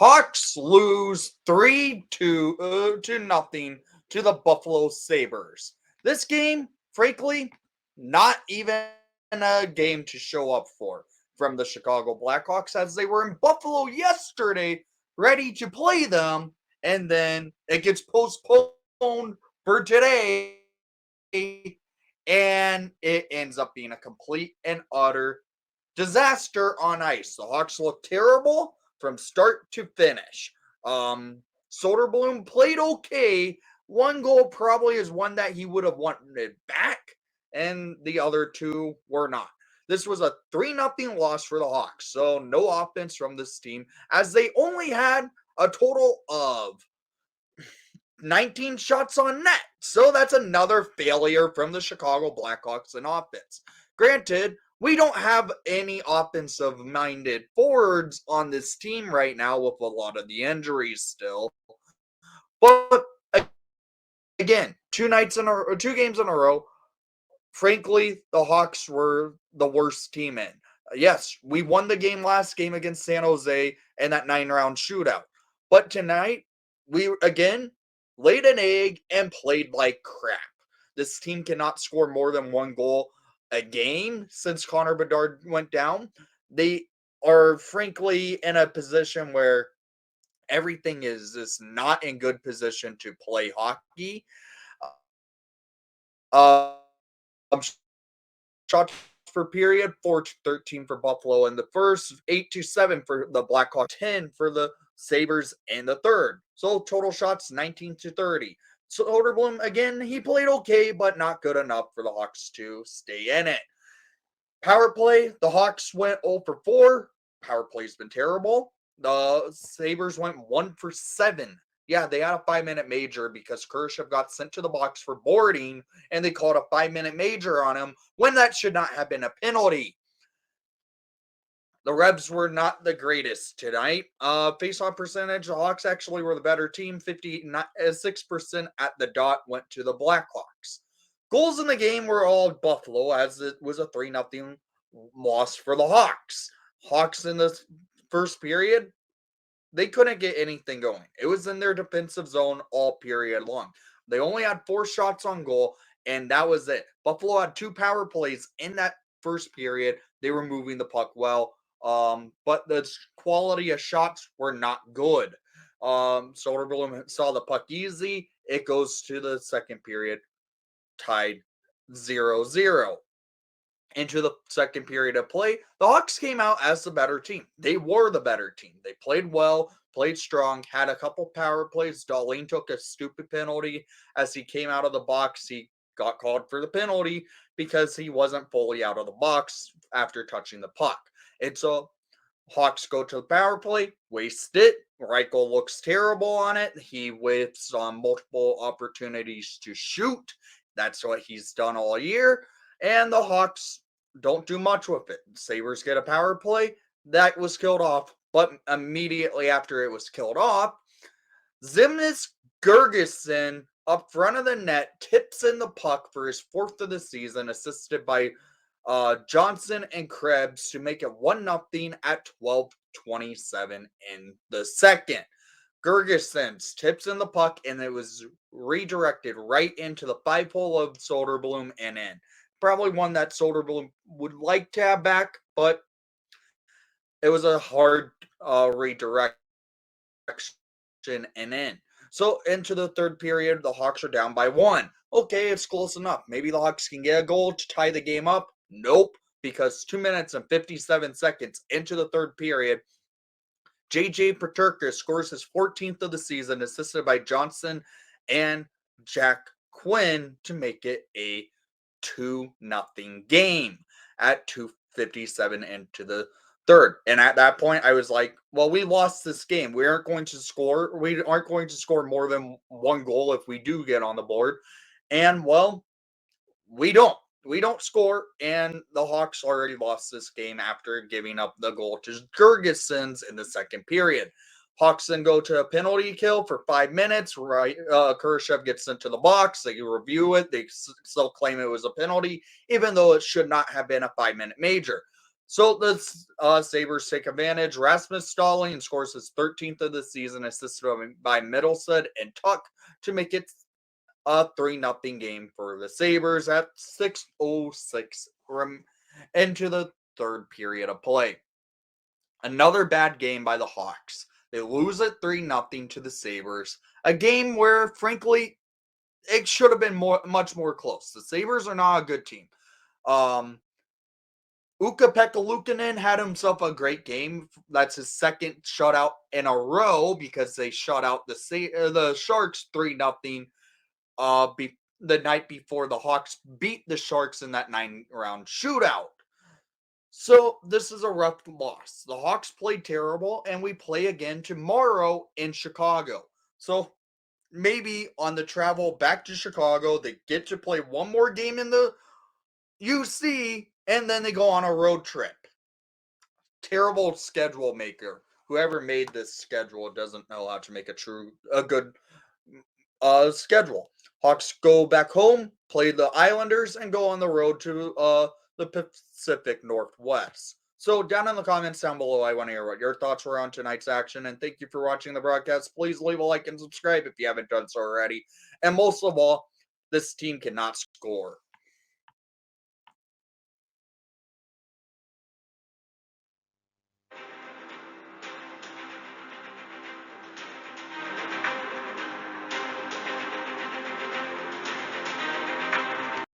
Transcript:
Hawks lose 3 to nothing to the Buffalo Sabres. This game, frankly, not even a game to show up from the Chicago Blackhawks, as they were in Buffalo yesterday ready to play them, and then it gets postponed for today, and it ends up being a complete and utter disaster on ice. The Hawks look terrible from start to finish. Soderblom played okay. One goal probably is one that he would have wanted back, and the other two were not. This was a 3-0 loss for the Hawks, so no offense from this team, as they only had a total of 19 shots on net. So that's another failure from the Chicago Blackhawks in offense. Granted, we don't have any offensive minded forwards on this team right now with a lot of the injuries still. But again, 2 games in a row, frankly, the Hawks were the worst team in. Yes, we won the last game against San Jose in that 9-round shootout. But tonight, we again laid an egg and played like crap. This team cannot score more than one goal a game since Connor Bedard went down. They are frankly in a position where everything is just not in good position to play hockey. Shots per period, 4-13 for Buffalo in the first, 8-7 for the Blackhawks, 10 for the Sabres in the third. So total shots 19-30. So Soderblom, again, he played okay, but not good enough for the Hawks to stay in it. Power play, the Hawks went 0 for 4. Power play's been terrible. The Sabres went 1 for 7. Yeah, they had a 5-minute major because Khrushchev got sent to the box for boarding, and they called a 5-minute major on him when that should not have been a penalty. The Rebs were not the greatest tonight. Face-off percentage, the Hawks actually were the better team. 56% at the dot went to the Blackhawks. Goals in the game were all Buffalo, as it was a 3-0 loss for the Hawks. Hawks in the first period, they couldn't get anything going. It was in their defensive zone all period long. They only had 4 shots on goal, and that was it. Buffalo had 2 power plays in that first period. They were moving the puck well, but the quality of shots were not good. Soderblom saw the puck easy. It goes to the second period, tied 0-0. Into the second period of play, the Hawks came out as the better team. They were the better team. They played well, played strong, had a couple power plays. Darlene took a stupid penalty as he came out of the box. He got called for the penalty because he wasn't fully out of the box after touching the puck. And so Hawks go to the power play, waste it. Reichel looks terrible on it. He whiffs on multiple opportunities to shoot. That's what he's done all year. And the Hawks don't do much with it. Sabres get a power play. That was killed off. But immediately after it was killed off, Zimnis Gergesson up front of the net tips in the puck for his 4th of the season, assisted by Johnson and Krebs to make it 1-0 at 12:27 in the second. Gergesson's tips in the puck, and it was redirected right into the 5-hole of Soderblom and in. Probably one that Soderblom would like to have back, but it was a hard redirection and in. So into the third period, the Hawks are down by 1. Okay, it's close enough. Maybe the Hawks can get a goal to tie the game up. Nope, because 2 minutes and 57 seconds into the third period, JJ Peterka scores his 14th of the season, assisted by Johnson and Jack Quinn to make it a 2-0 game at 2:57 into the third. And at that point, I was like, well, we lost this game. We aren't going to score. We aren't going to score more than one goal if we do get on the board. And, well, we don't. We don't score, and the Hawks already lost this game after giving up the goal to Gergessons in the second period. Hawks then go to a penalty kill for 5 minutes. Right, Khrushchev gets into the box. They review it. They still claim it was a penalty, even though it should not have been a 5-minute major. So the Sabres take advantage. Rasmus Stalling scores his 13th of the season, assisted by Middleton and Tuck to make it a 3-0 game for the Sabres at 6:06 into the third period of play. Another bad game by the Hawks. They lose at 3-0 to the Sabres. A game where, frankly, it should have been much more close. The Sabres are not a good team. Ukko-Pekka Luukkonen had himself a great game. That's his second shutout in a row because they shut out the Sharks 3-0 the night before the Hawks beat the Sharks in that 9-round shootout. So this is a rough loss. The Hawks played terrible, and we play again tomorrow in Chicago. So maybe on the travel back to Chicago, they get to play one more game in the UC, and then they go on a road trip. Terrible schedule maker. Whoever made this schedule doesn't know how to make a good schedule. Hawks go back home, play the Islanders, and go on the road to the Pacific Northwest. So down in the comments down below, I want to hear what your thoughts were on tonight's action. And thank you for watching the broadcast. Please leave a like and subscribe if you haven't done so already. And most of all, this team cannot score.